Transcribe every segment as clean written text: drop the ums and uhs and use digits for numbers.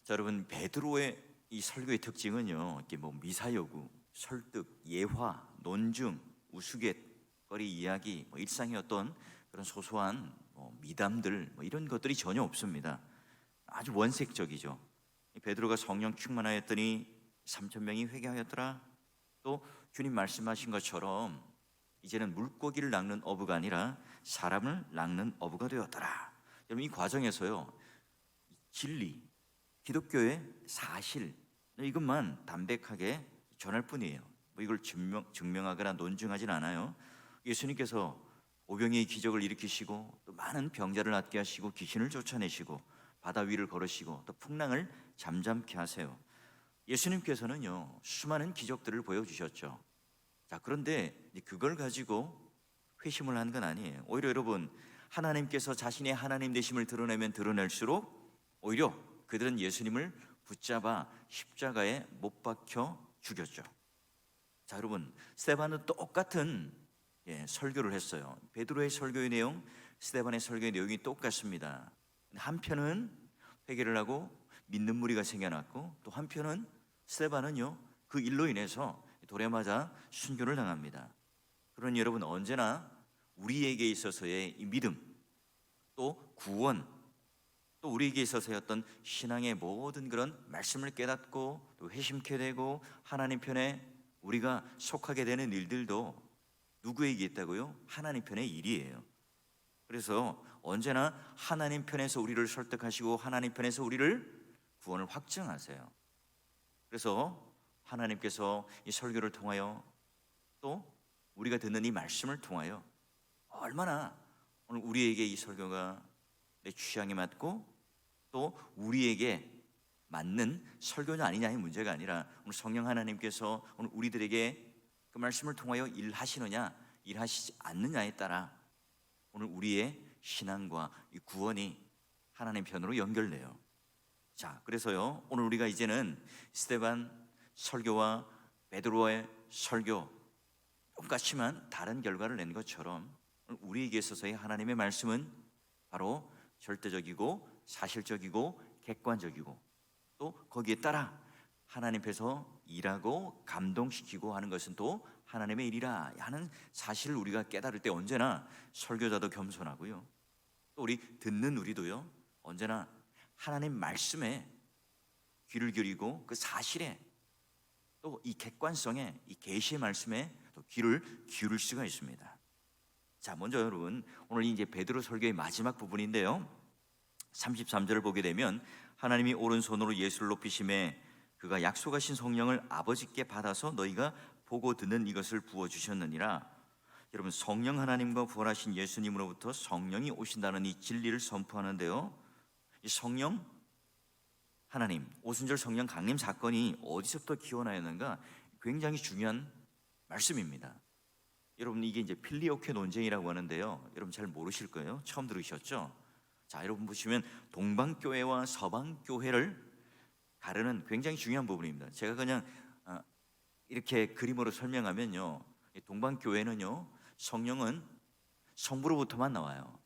자, 여러분, 베드로의 이 설교의 특징은요, 이게 뭐 미사여구, 설득, 예화, 논증, 우스갯거리 이야기, 뭐 일상의 어떤 그런 소소한 미담들 이런 것들이 전혀 없습니다. 아주 원색적이죠. 베드로가 성령 충만하였더니 3천 명이 회개하였더라. 또 주님 말씀하신 것처럼 이제는 물고기를 낚는 어부가 아니라 사람을 낚는 어부가 되었더라. 여러분, 이 과정에서요, 진리, 기독교의 사실 이것만 담백하게 전할 뿐이에요. 뭐 이걸 증명하거나 논증하진 않아요. 예수님께서 오병이의 기적을 일으키시고 또 많은 병자를 낫게 하시고 귀신을 쫓아내시고 바다 위를 걸으시고 또 풍랑을 잠잠케 하세요. 예수님께서는요, 수많은 기적들을 보여주셨죠. 자, 그런데 그걸 가지고 회심을 한 건 아니에요. 오히려 여러분, 하나님께서 자신의 하나님 되심을 드러내면 드러낼수록 오히려 그들은 예수님을 붙잡아 십자가에 못 박혀 죽였죠. 자, 여러분, 스데반은 똑같은 설교를 했어요. 베드로의 설교의 내용, 스데반의 설교의 내용이 똑같습니다. 한편은 회개를 하고 믿는 무리가 생겨났고, 또 한편은 스데반은요, 그 일로 인해서 돌에 맞아 순교를 당합니다. 그러니 여러분, 언제나 우리에게 있어서의 이 믿음, 또 구원, 또 우리에게 있어서의 어떤 신앙의 모든 그런 말씀을 깨닫고 또 회심케 되고 하나님 편에 우리가 속하게 되는 일들도 누구에게 있다고요? 하나님 편의 일이에요. 그래서 언제나 하나님 편에서 우리를 설득하시고 하나님 편에서 우리를 구원을 확증하세요. 그래서 하나님께서 이 설교를 통하여 또 우리가 듣는 이 말씀을 통하여 얼마나 오늘 우리에게 이 설교가 내 취향에 맞고 또 우리에게 맞는 설교냐 아니냐의 문제가 아니라 오늘 성령 하나님께서 오늘 우리들에게 그 말씀을 통하여 일하시느냐 일하시지 않느냐에 따라 오늘 우리의 신앙과 이 구원이 하나님 편으로 연결돼요. 자, 그래서요, 오늘 우리가 이제는 스데반 설교와 베드로의 설교 똑같지만 다른 결과를 낸 것처럼 우리에게 있어서의 하나님의 말씀은 바로 절대적이고 사실적이고 객관적이고 또 거기에 따라 하나님께서 일하고 감동시키고 하는 것은 또 하나님의 일이라 하는 사실을 우리가 깨달을 때 언제나 설교자도 겸손하고요, 또 우리 듣는 우리도요, 언제나 하나님 말씀에 귀를 기울이고 그 사실에 또 이 객관성에 이 계시의 말씀에 또 귀를 기울일 수가 있습니다. 자, 먼저 여러분, 오늘 이제 베드로 설교의 마지막 부분인데요, 33절을 보게 되면 하나님이 오른손으로 예수를 높이심에 그가 약속하신 성령을 아버지께 받아서 너희가 보고 듣는 이것을 부어주셨느니라. 여러분, 성령 하나님과 부활하신 예수님으로부터 성령이 오신다는 이 진리를 선포하는데요, 이 성령 하나님, 오순절 성령 강림 사건이 어디서부터 기원하였는가 굉장히 중요한 말씀입니다. 여러분, 이게 이제 필리오케 논쟁이라고 하는데요, 여러분 잘 모르실 거예요. 처음 들으셨죠? 자, 여러분 보시면 동방교회와 서방교회를 가르는 굉장히 중요한 부분입니다. 제가 그냥 이렇게 그림으로 설명하면요, 동방교회는요, 성령은 성부로부터만 나와요.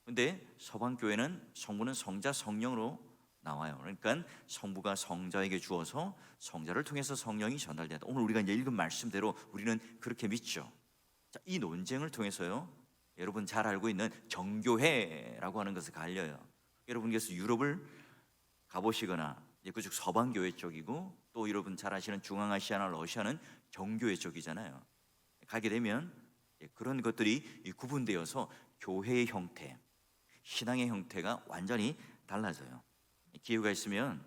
근데 서방교회는 성부는 성자 성령으로 나와요. 그러니까 성부가 성자에게 주어서 성자를 통해서 성령이 전달된다. 오늘 우리가 이제 읽은 말씀대로 우리는 그렇게 믿죠. 자, 이 논쟁을 통해서요, 여러분 잘 알고 있는 정교회라고 하는 것을 갈려요. 여러분께서 유럽을 가보시거나 그쪽 서방교회 쪽이고 또 여러분 잘 아시는 중앙아시아나 러시아는 정교회 쪽이잖아요. 가게 되면 그런 것들이 구분되어서 교회의 형태, 신앙의 형태가 완전히 달라져요. 기회가 있으면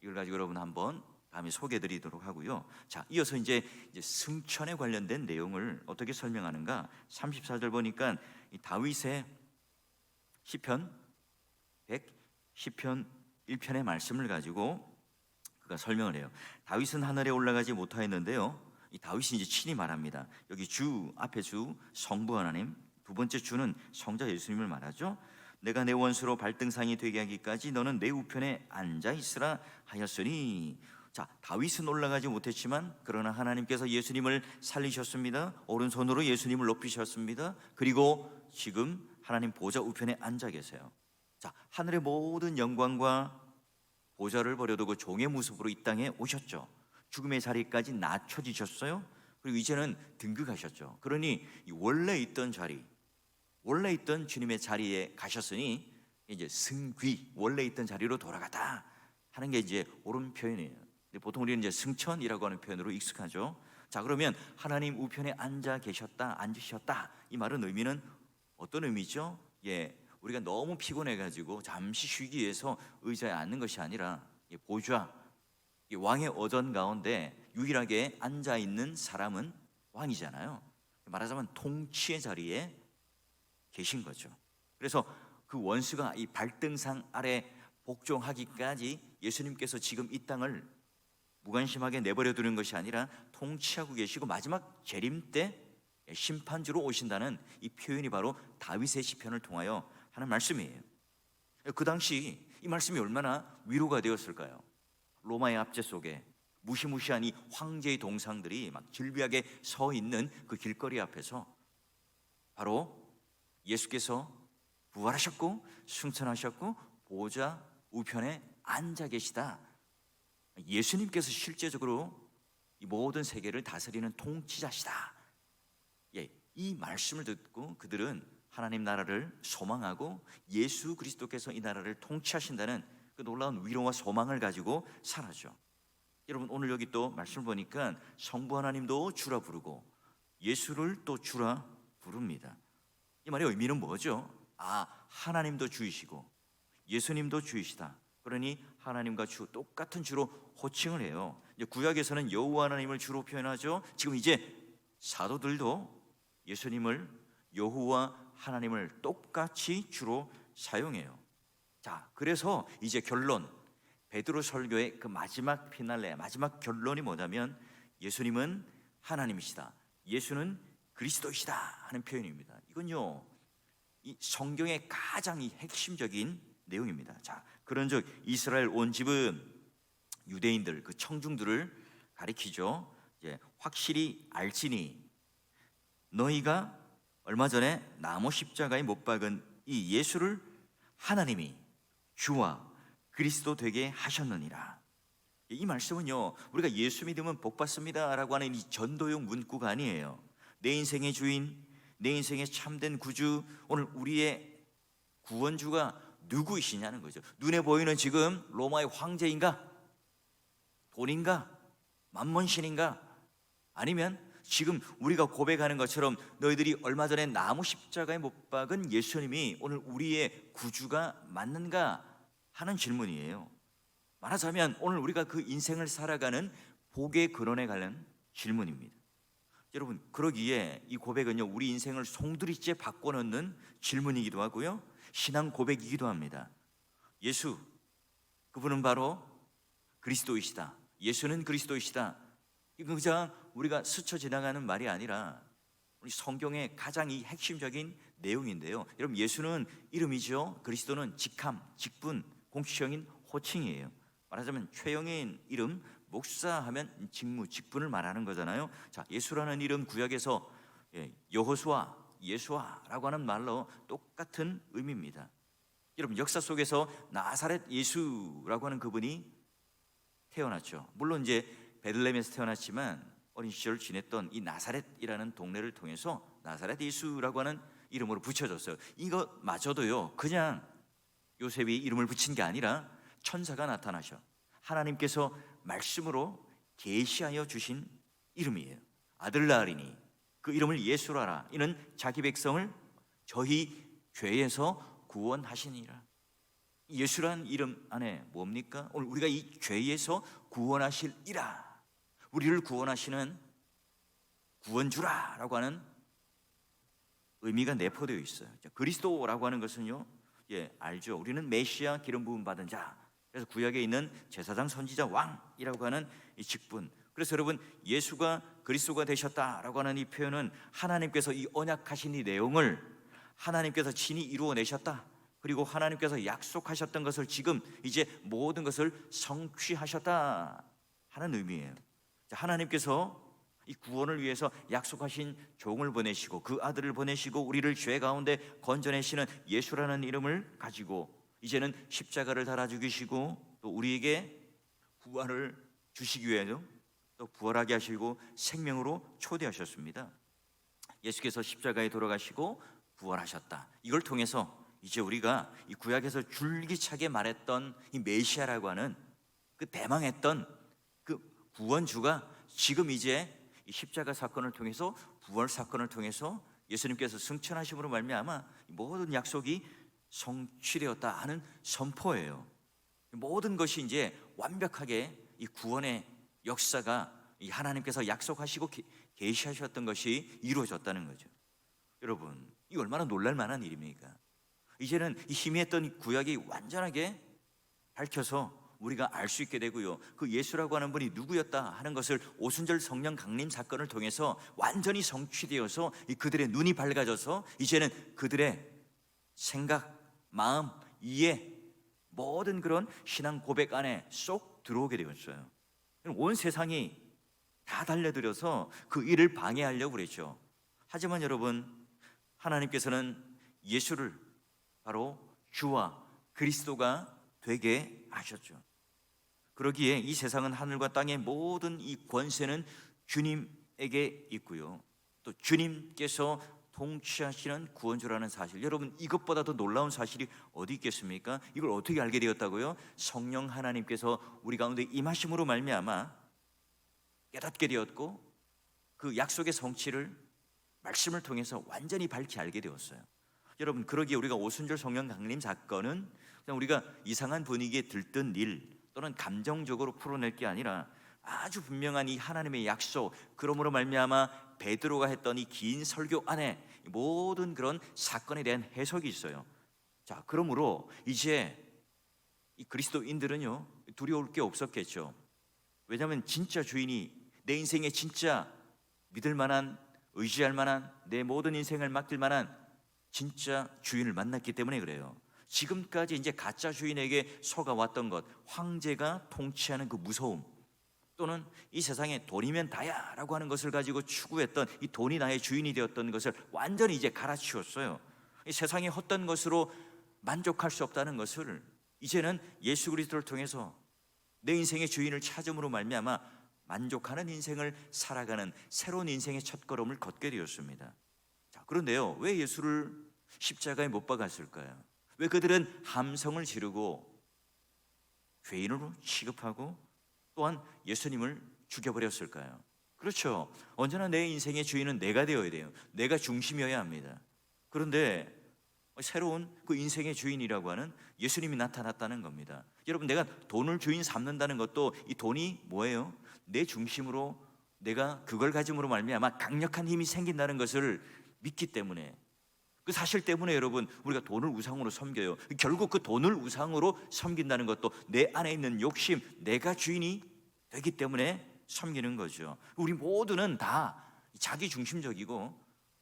이걸 가지고 여러분 한번 다음에 소개해드리도록 하고요. 자, 이어서 이제 승천에 관련된 내용을 어떻게 설명하는가? 34절 보니까 이 다윗의 시편 1편의 말씀을 가지고 그가 설명을 해요. 다윗은 하늘에 올라가지 못하였는데요, 이 다윗이 이제 친히 말합니다. 여기 주 앞에 주 성부 하나님, 두 번째 주는 성자 예수님을 말하죠. 내가 내 원수로 발등상이 되게 하기까지 너는 내 우편에 앉아 있으라 하였으니. 자, 다윗은 올라가지 못했지만 그러나 하나님께서 예수님을 살리셨습니다. 오른손으로 예수님을 높이셨습니다. 그리고 지금 하나님 보좌 우편에 앉아 계세요. 자, 하늘의 모든 영광과 보좌를 버려두고 종의 모습으로 이 땅에 오셨죠. 죽음의 자리까지 낮춰지셨어요. 그리고 이제는 등극하셨죠. 그러니 원래 있던 자리, 원래 있던 주님의 자리에 가셨으니 이제 승귀, 원래 있던 자리로 돌아가다 하는 게 이제 옳은 표현이에요. 보통 우리는 이제 승천이라고 하는 표현으로 익숙하죠. 자, 그러면 하나님 우편에 앉아 계셨다, 앉으셨다, 이 말은 의미는 어떤 의미죠? 우리가 너무 피곤해가지고 잠시 쉬기 위해서 의자에 앉는 것이 아니라 보좌, 왕의 어전 가운데 유일하게 앉아 있는 사람은 왕이잖아요. 말하자면 통치의 자리에 계신 거죠. 그래서 그 원수가 이 발등상 아래 복종하기까지 예수님께서 지금 이 땅을 무관심하게 내버려 두는 것이 아니라 통치하고 계시고 마지막 재림 때 심판주로 오신다는 이 표현이 바로 다윗의 시편을 통하여 하는 말씀이에요. 그 당시 이 말씀이 얼마나 위로가 되었을까요? 로마의 압제 속에 무시무시한 이 황제의 동상들이 막 질비하게 서 있는 그 길거리 앞에서 바로 예수께서 부활하셨고 승천하셨고 보좌 우편에 앉아 계시다. 예수님께서 실제적으로 이 모든 세계를 다스리는 통치자시다. 이 말씀을 듣고 그들은 하나님 나라를 소망하고 예수 그리스도께서 이 나라를 통치하신다는 그 놀라운 위로와 소망을 가지고 살았죠. 여러분, 오늘 여기 또 말씀을 보니까 성부 하나님도 주라 부르고 예수를 또 주라 부릅니다. 이 말의 의미는 뭐죠? 하나님도 주이시고 예수님도 주이시다. 그러니 하나님과 주 똑같은 주로 호칭을 해요. 이제 구약에서는 여호와 하나님을 주로 표현하죠. 지금 이제 사도들도 예수님을 여호와 하나님을 똑같이 주로 사용해요. 자, 그래서 이제 결론, 베드로 설교의 그 마지막 피날레, 마지막 결론이 뭐냐면 예수님은 하나님이시다, 예수는 그리스도이시다 하는 표현입니다. 이건요, 이 성경의 가장 핵심적인 내용입니다. 자, 그런즉 이스라엘 온 집은 유대인들, 그 청중들을 가리키죠. 확실히 알지니 너희가 얼마 전에 나무 십자가에 못 박은 이 예수를 하나님이 주와 그리스도 되게 하셨느니라. 이 말씀은요, 우리가 예수 믿으면 복 받습니다라고 하는 이 전도용 문구가 아니에요. 내 인생의 주인, 내 인생의 참된 구주, 오늘 우리의 구원주가 누구이시냐는 거죠. 눈에 보이는 지금 로마의 황제인가? 돈인가? 만몬신인가? 아니면 지금 우리가 고백하는 것처럼 너희들이 얼마 전에 나무 십자가에 못 박은 예수님이 오늘 우리의 구주가 맞는가 하는 질문이에요. 말하자면 오늘 우리가 그 인생을 살아가는 복의 근원에 관한 질문입니다. 여러분, 그러기에 이 고백은요, 우리 인생을 송두리째 바꿔놓는 질문이기도 하고요, 신앙 고백이기도 합니다. 예수, 그분은 바로 그리스도이시다, 예수는 그리스도이시다. 이거 그냥 우리가 스쳐 지나가는 말이 아니라 우리 성경의 가장 이 핵심적인 내용인데요. 여러분, 예수는 이름이죠. 그리스도는 직함, 직분, 공식형인 호칭이에요. 말하자면 최영인 이름 목사하면 직무, 직분을 말하는 거잖아요. 자, 예수라는 이름 구약에서 여호수아, 예수아라고 하는 말로 똑같은 의미입니다. 여러분, 역사 속에서 나사렛 예수라고 하는 그분이 태어났죠. 물론 이제 베들레헴에서 태어났지만 어린 시절을 지냈던 이 나사렛이라는 동네를 통해서 나사렛 예수라고 하는 이름으로 붙여졌어요. 이것마저도요, 그냥 요셉이 이름을 붙인 게 아니라 천사가 나타나셔 하나님께서 말씀으로 계시하여 주신 이름이에요. 아들 낳으리니 그 이름을 예수라라. 이는 자기 백성을 저희 죄에서 구원하시니라. 예수란 이름 안에 뭡니까? 오늘 우리가 이 죄에서 구원하실이라, 우리를 구원하시는 구원주라라고 하는 의미가 내포되어 있어요. 그리스도라고 하는 것은요, 알죠. 우리는 메시아 기름 부음 받은 자. 그래서 구약에 있는 제사장, 선지자, 왕이라고 하는 이 직분. 그래서 여러분, 예수가 그리스도가 되셨다라고 하는 이 표현은 하나님께서 이 언약하신 이 내용을 하나님께서 친히 이루어내셨다, 그리고 하나님께서 약속하셨던 것을 지금 이제 모든 것을 성취하셨다 하는 의미예요. 하나님께서 이 구원을 위해서 약속하신 종을 보내시고 그 아들을 보내시고 우리를 죄 가운데 건져내시는 예수라는 이름을 가지고 이제는 십자가를 달아 죽이시고 또 우리에게 구원을 주시기 위해서 또 부활하게 하시고 생명으로 초대하셨습니다. 예수께서 십자가에 돌아가시고 부활하셨다. 이걸 통해서 이제 우리가 이 구약에서 줄기차게 말했던 이 메시아라고 하는 그 대망했던 그 구원주가 지금 이제 이 십자가 사건을 통해서, 부활 사건을 통해서 예수님께서 승천하심으로 말미암아 모든 약속이 성취되었다 하는 선포예요. 모든 것이 이제 완벽하게 이 구원의 역사가 이 하나님께서 약속하시고 계시하셨던 것이 이루어졌다는 거죠. 여러분, 이 얼마나 놀랄 만한 일입니까? 이제는 이 희미했던 이 구약이 완전하게 밝혀서 우리가 알 수 있게 되고요, 그 예수라고 하는 분이 누구였다 하는 것을 오순절 성령 강림 사건을 통해서 완전히 성취되어서 그들의 눈이 밝아져서 이제는 그들의 생각, 마음, 이해, 모든 그런 신앙 고백 안에 쏙 들어오게 되었어요. 온 세상이 다 달려들어서 그 일을 방해하려고 그랬죠. 하지만 여러분, 하나님께서는 예수를 바로 주와 그리스도가 되게 하셨죠. 그러기에 이 세상은 하늘과 땅의 모든 이 권세는 주님에게 있고요, 또 주님께서 통치하시는 구원주라는 사실, 여러분 이것보다 더 놀라운 사실이 어디 있겠습니까? 이걸 어떻게 알게 되었다고요? 성령 하나님께서 우리 가운데 임하심으로 말미암아 깨닫게 되었고, 그 약속의 성취를 말씀을 통해서 완전히 밝히 알게 되었어요. 여러분, 그러기에 우리가 오순절 성령 강림 사건은 그냥 우리가 이상한 분위기에 들뜬 일 또는 감정적으로 풀어낼 게 아니라 아주 분명한 이 하나님의 약속, 그러므로 말미암아 베드로가 했던 이 긴 설교 안에 모든 그런 사건에 대한 해석이 있어요. 자, 그러므로 이제 이 그리스도인들은요, 두려울 게 없었겠죠. 왜냐하면 진짜 주인이, 내 인생에 진짜 믿을 만한, 의지할 만한, 내 모든 인생을 맡길 만한 진짜 주인을 만났기 때문에 그래요. 지금까지 이제 가짜 주인에게 속아왔던 것, 황제가 통치하는 그 무서움, 또는 이 세상에 돈이면 다야 라고 하는 것을 가지고 추구했던 이 돈이 나의 주인이 되었던 것을 완전히 이제 갈아치웠어요. 이 세상의 헛된 것으로 만족할 수 없다는 것을 이제는 예수 그리스도를 통해서 내 인생의 주인을 찾음으로 말미암아 만족하는 인생을 살아가는 새로운 인생의 첫걸음을 걷게 되었습니다. 자, 그런데요, 왜 예수를 십자가에 못 박았을까요? 왜 그들은 함성을 지르고 죄인으로 취급하고 또한 예수님을 죽여버렸을까요? 그렇죠. 언제나 내 인생의 주인은 내가 되어야 돼요. 내가 중심이어야 합니다. 그런데 새로운 그 인생의 주인이라고 하는 예수님이 나타났다는 겁니다. 여러분, 내가 돈을 주인 삼는다는 것도 이 돈이 뭐예요? 내 중심으로, 내가 그걸 가짐으로 말미암아 강력한 힘이 생긴다는 것을 믿기 때문에, 그 사실 때문에 여러분, 우리가 돈을 우상으로 섬겨요. 결국 그 돈을 우상으로 섬긴다는 것도 내 안에 있는 욕심, 내가 주인이 되기 때문에 섬기는 거죠. 우리 모두는 다 자기 중심적이고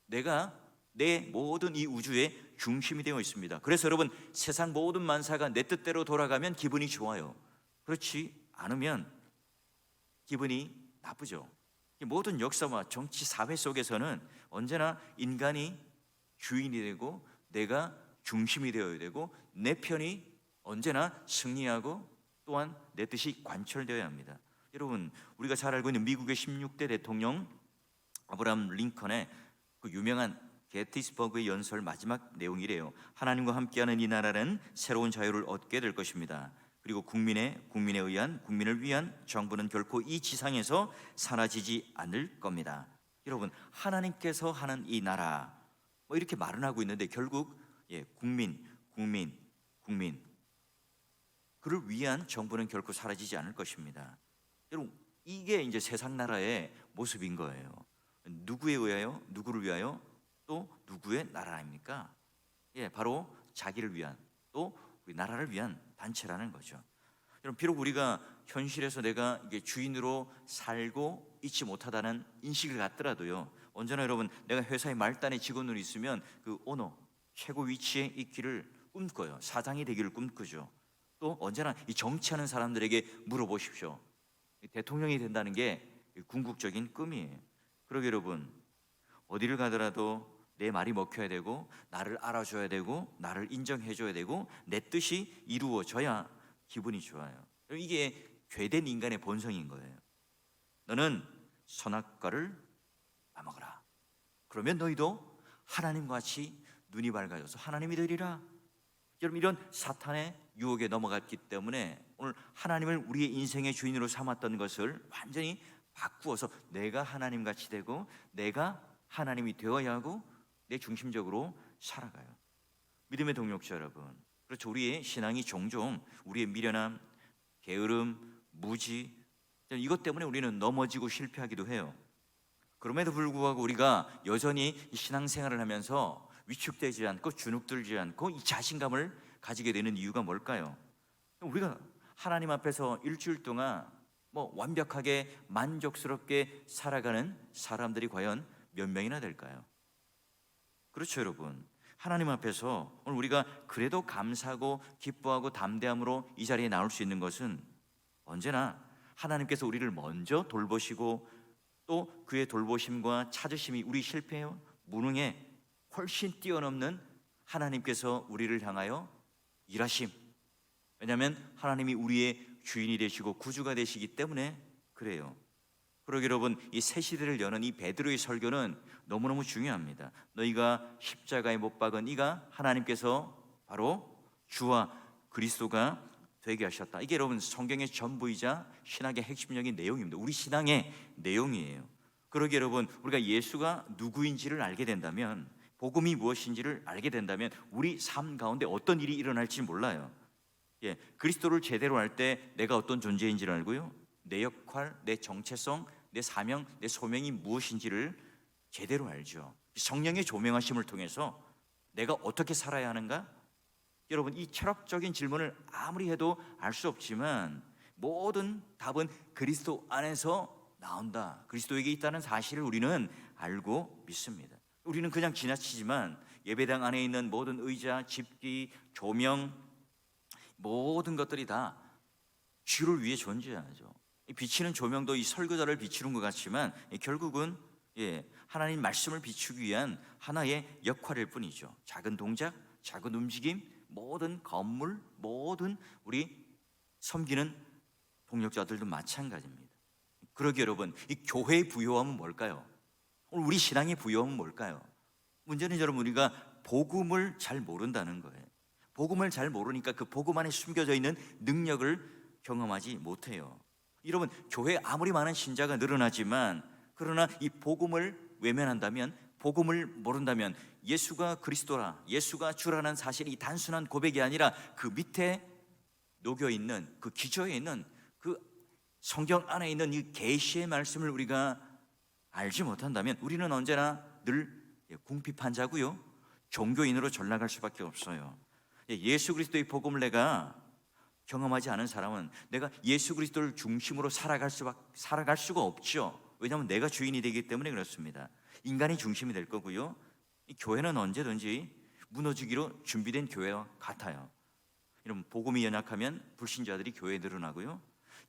내가 내 모든 이 우주의 중심이 되어 있습니다. 그래서 여러분, 세상 모든 만사가 내 뜻대로 돌아가면 기분이 좋아요. 그렇지 않으면 기분이 나쁘죠. 모든 역사와 정치, 사회 속에서는 언제나 인간이 주인이 되고 내가 중심이 되어야 되고 내 편이 언제나 승리하고 또한 내 뜻이 관철되어야 합니다. 여러분, 우리가 잘 알고 있는 미국의 16대 대통령 아브라함 링컨의 그 유명한 게티스버그의 연설 마지막 내용이래요. 하나님과 함께하는 이 나라는 새로운 자유를 얻게 될 것입니다. 그리고 국민을 위한 정부는 결코 이 지상에서 사라지지 않을 겁니다. 여러분, 하나님께서 하는 이 나라, 이렇게 말은 하고 있는데 결국 국민 그를 위한 정부는 결코 사라지지 않을 것입니다. 여러분, 이게 이제 세상 나라의 모습인 거예요. 누구에 의하여, 누구를 위하여, 또 누구의 나라 아닙니까? 바로 자기를 위한, 또 우리 나라를 위한 단체라는 거죠. 여러분, 비록 우리가 현실에서 내가 이게 주인으로 살고 있지 못하다는 인식을 갖더라도요, 언제나 여러분, 내가 회사의 말단의 직원으로 있으면 그 오너, 최고 위치에 있기를 꿈꿔요. 사장이 되기를 꿈꾸죠. 또 언제나 이 정치하는 사람들에게 물어보십시오. 대통령이 된다는 게 궁극적인 꿈이에요. 그러게 여러분, 어디를 가더라도 내 말이 먹혀야 되고 나를 알아줘야 되고 나를 인정해줘야 되고 내 뜻이 이루어져야 기분이 좋아요. 이게 죄된 인간의 본성인 거예요. 너는 선악과를 따먹어라. 그러면 너희도 하나님과 같이 눈이 밝아져서 하나님이 되리라. 여러분, 이런 사탄의 유혹에 넘어갔기 때문에 오늘 하나님을 우리의 인생의 주인으로 삼았던 것을 완전히 바꾸어서 내가 하나님같이 되고 내가 하나님이 되어야 하고 내 중심적으로 살아가요. 믿음의 동역자 여러분, 그렇죠. 우리의 신앙이 종종 우리의 미련함, 게으름, 무지, 이것 때문에 우리는 넘어지고 실패하기도 해요. 그럼에도 불구하고 우리가 여전히 이 신앙생활을 하면서 위축되지 않고 주눅들지 않고 이 자신감을 가지게 되는 이유가 뭘까요? 우리가 하나님 앞에서 일주일 동안 완벽하게 만족스럽게 살아가는 사람들이 과연 몇 명이나 될까요? 그렇죠, 여러분. 하나님 앞에서 오늘 우리가 그래도 감사하고 기뻐하고 담대함으로 이 자리에 나올 수 있는 것은 언제나 하나님께서 우리를 먼저 돌보시고 또 그의 돌보심과 찾으심이 우리 실패요 무능에 훨씬 뛰어넘는 하나님께서 우리를 향하여 일하심. 왜냐하면 하나님이 우리의 주인이 되시고 구주가 되시기 때문에 그래요. 그러기 여러분, 이 새 시대를 여는 이 베드로의 설교는 너무너무 중요합니다. 너희가 십자가에 못 박은 이가 하나님께서 바로 주와 그리스도가 되게 하셨다. 이게 여러분 성경의 전부이자 신학의 핵심적인 내용입니다. 우리 신앙의 내용이에요. 그러기 여러분, 우리가 예수가 누구인지를 알게 된다면, 복음이 무엇인지를 알게 된다면 우리 삶 가운데 어떤 일이 일어날지 몰라요. 그리스도를 제대로 알 때 내가 어떤 존재인지를 알고요, 내 역할, 내 정체성, 내 사명, 내 소명이 무엇인지를 제대로 알죠. 성령의 조명하심을 통해서 내가 어떻게 살아야 하는가? 여러분, 이 철학적인 질문을 아무리 해도 알 수 없지만 모든 답은 그리스도 안에서 나온다. 그리스도에게 있다는 사실을 우리는 알고 믿습니다. 우리는 그냥 지나치지만 예배당 안에 있는 모든 의자, 집기, 조명, 모든 것들이 다 주를 위해 존재하죠. 비치는 조명도 이 설교자를 비추는 것 같지만 결국은 하나님 말씀을 비추기 위한 하나의 역할일 뿐이죠. 작은 동작, 작은 움직임, 모든 건물, 모든 우리 섬기는 동역자들도 마찬가지입니다. 그러기 여러분, 이 교회의 부요함은 뭘까요? 오늘 우리 신앙의 부요함은 뭘까요? 문제는 여러분, 우리가 복음을 잘 모른다는 거예요. 복음을 잘 모르니까 그 복음 안에 숨겨져 있는 능력을 경험하지 못해요. 여러분, 교회에 아무리 많은 신자가 늘어나지만 그러나 이 복음을 외면한다면, 복음을 모른다면 예수가 그리스도라, 예수가 주라는 사실이 단순한 고백이 아니라 그 밑에 녹여있는, 그 기저에 있는 그 성경 안에 있는 이 계시의 말씀을 우리가 알지 못한다면 우리는 언제나 늘 궁핍한 자고요, 종교인으로 전락할 수밖에 없어요. 예수 그리스도의 복음을 내가 경험하지 않은 사람은 내가 예수 그리스도를 중심으로 살아갈 수가 없죠. 왜냐하면 내가 주인이 되기 때문에 그렇습니다. 인간이 중심이 될 거고요, 이 교회는 언제든지 무너지기로 준비된 교회와 같아요. 여러분, 복음이 연약하면 불신자들이 교회에 늘어나고요,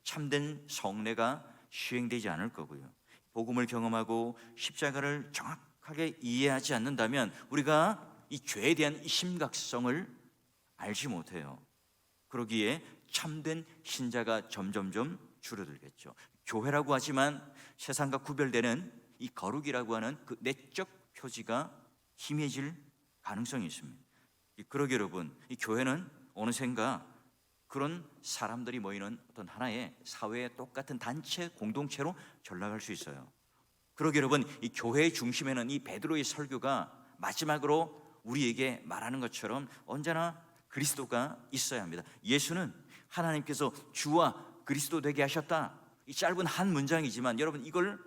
참된 성례가 시행되지 않을 거고요, 복음을 경험하고 십자가를 정확하게 이해하지 않는다면 우리가 이 죄에 대한 이 심각성을 알지 못해요. 그러기에 참된 신자가 점점점 줄어들겠죠. 교회라고 하지만 세상과 구별되는 이 거룩이라고 하는 그 내적 표지가 희미해질 가능성이 있습니다. 그러기 여러분, 이 교회는 어느샌가 그런 사람들이 모이는 어떤 하나의 사회의 똑같은 단체, 공동체로 전락할 수 있어요. 그러기 여러분, 이 교회의 중심에는 이 베드로의 설교가 마지막으로 우리에게 말하는 것처럼 언제나 그리스도가 있어야 합니다. 예수는 하나님께서 주와 그리스도 되게 하셨다. 이 짧은 한 문장이지만 여러분, 이걸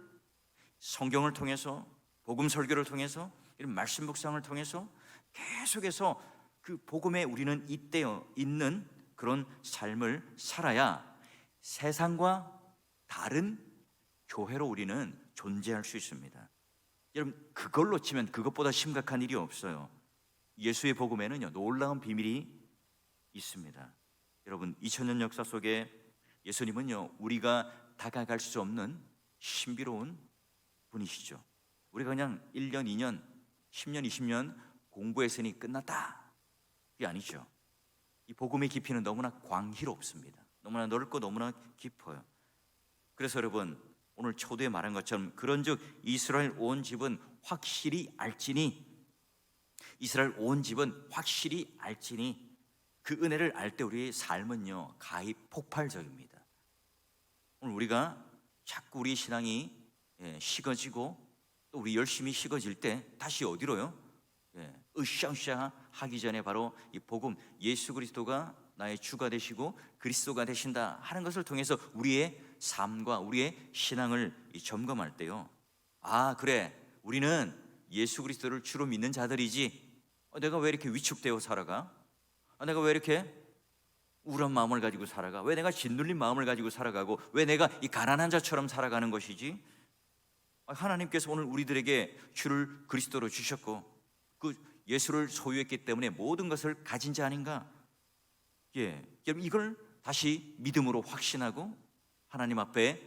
성경을 통해서, 복음 설교를 통해서, 이런 말씀 묵상을 통해서 계속해서 그 복음에 우리는 잇대어 있는 그런 삶을 살아야 세상과 다른 교회로 우리는 존재할 수 있습니다. 여러분, 그걸 놓치면 그것보다 심각한 일이 없어요. 예수의 복음에는요, 놀라운 비밀이 있습니다. 여러분, 2000년 역사 속에 예수님은요, 우리가 다가갈 수 없는 신비로운 분이시죠. 우리가 그냥 1년, 2년, 10년, 20년 공부했으니 끝났다, 이게 아니죠. 이 복음의 깊이는 너무나 광희롭습니다. 너무나 넓고 너무나 깊어요. 그래서 여러분, 오늘 초두에 말한 것처럼 그런즉 이스라엘 온 집은 확실히 알지니, 이스라엘 온 집은 확실히 알지니, 그 은혜를 알 때 우리의 삶은요 가히 폭발적입니다. 오늘 우리가 자꾸 우리 신앙이 식어지고 또 우리 열심히 식어질 때 다시 어디로요? 으쌰으쌰 하기 전에 바로 이 복음, 예수 그리스도가 나의 주가 되시고 그리스도가 되신다 하는 것을 통해서 우리의 삶과 우리의 신앙을 점검할 때요, 아 그래, 우리는 예수 그리스도를 주로 믿는 자들이지, 내가 왜 이렇게 위축되어 살아가? 내가 왜 이렇게 우울한 마음을 가지고 살아가? 왜 내가 짓눌린 마음을 가지고 살아가고 왜 내가 이 가난한 자처럼 살아가는 것이지? 하나님께서 오늘 우리들에게 주를 그리스도로 주셨고 그 예수를 소유했기 때문에 모든 것을 가진 자 아닌가? 여러분, 이걸 다시 믿음으로 확신하고 하나님 앞에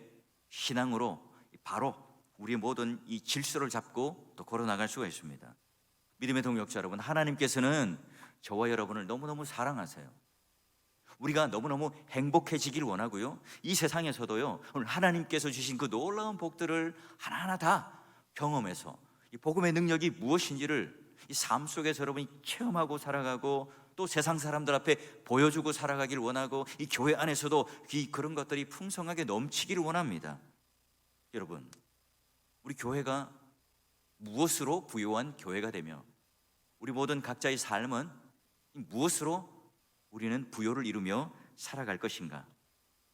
신앙으로 바로 우리의 모든 이 질서를 잡고 또 걸어나갈 수가 있습니다. 믿음의 동역자 여러분, 하나님께서는 저와 여러분을 너무너무 사랑하세요. 우리가 너무너무 행복해지길 원하고요, 이 세상에서도요 오늘 하나님께서 주신 그 놀라운 복들을 하나하나 다 경험해서 이 복음의 능력이 무엇인지를 이 삶 속에서 여러분이 체험하고 살아가고 또 세상 사람들 앞에 보여주고 살아가길 원하고 이 교회 안에서도 그런 것들이 풍성하게 넘치기를 원합니다. 여러분, 우리 교회가 무엇으로 부요한 교회가 되며 우리 모든 각자의 삶은 무엇으로 우리는 부요를 이루며 살아갈 것인가?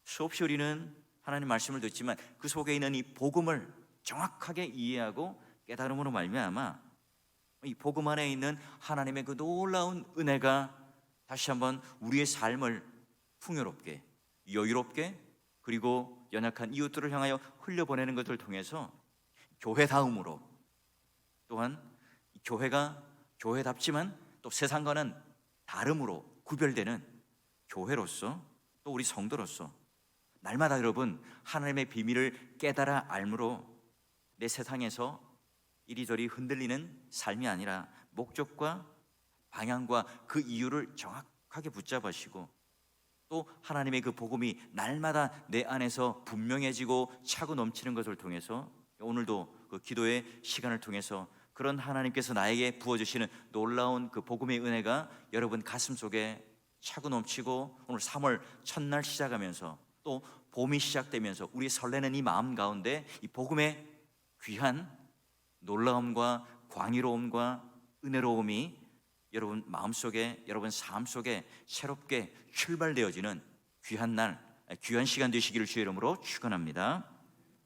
수없이 우리는 하나님 말씀을 듣지만 그 속에 있는 이 복음을 정확하게 이해하고 깨달음으로 말미암아 이 복음 안에 있는 하나님의 그 놀라운 은혜가 다시 한번 우리의 삶을 풍요롭게, 여유롭게, 그리고 연약한 이웃들을 향하여 흘려보내는 것을 통해서 교회다움으로, 또한 교회가 교회답지만 또 세상과는 다름으로 구별되는 교회로서, 또 우리 성도로서 날마다 여러분 하나님의 비밀을 깨달아 알므로 내 세상에서 이리저리 흔들리는 삶이 아니라 목적과 방향과 그 이유를 정확하게 붙잡으시고 또 하나님의 그 복음이 날마다 내 안에서 분명해지고 차고 넘치는 것을 통해서 오늘도 그 기도의 시간을 통해서 그런 하나님께서 나에게 부어주시는 놀라운 그 복음의 은혜가 여러분 가슴 속에 차고 넘치고 오늘 3월 첫날 시작하면서 또 봄이 시작되면서 우리 설레는 이 마음 가운데 이 복음의 귀한 놀라움과 광의로움과 은혜로움이 여러분 마음속에, 여러분 삶 속에 새롭게 출발되어지는 귀한 날, 귀한 시간 되시기를 주의 이름으로 축원합니다.